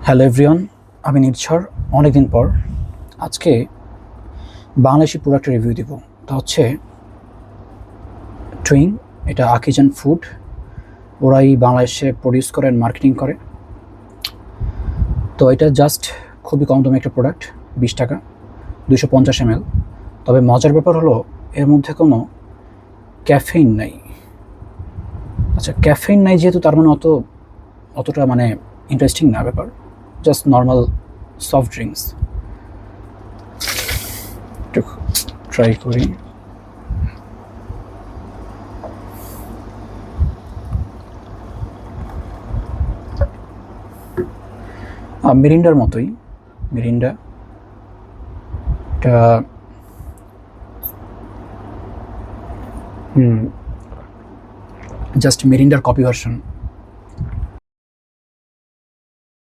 Hello everyone, আমি নির্ঝর। অনেকদিন পর আজকে বাংলাদেশি প্রোডাক্টের রিভিউ দিব। তা হচ্ছে টুইং। এটা আকিজান ফুড, ওরাই বাংলাদেশে প্রডিউস করে অ্যান্ড মার্কেটিং করে। তো এটা জাস্ট খুবই কম দামে একটা প্রোডাক্ট, 20 টাকা, 250 ml। তবে মজার ব্যাপার হলো এর মধ্যে কোনো ক্যাফেইন নাই। আচ্ছা, ক্যাফেইন নাই যেহেতু তার মানে অতটা মানে ইন্টারেস্টিং না ব্যাপার, জাস্ট নর্মাল সফট ড্রিঙ্কস। একটু ট্রাই করি। মিরিন্ডার মতোই, মিরিন্ডা। এটা জাস্ট মিরিন্ডার কপি ভার্সন।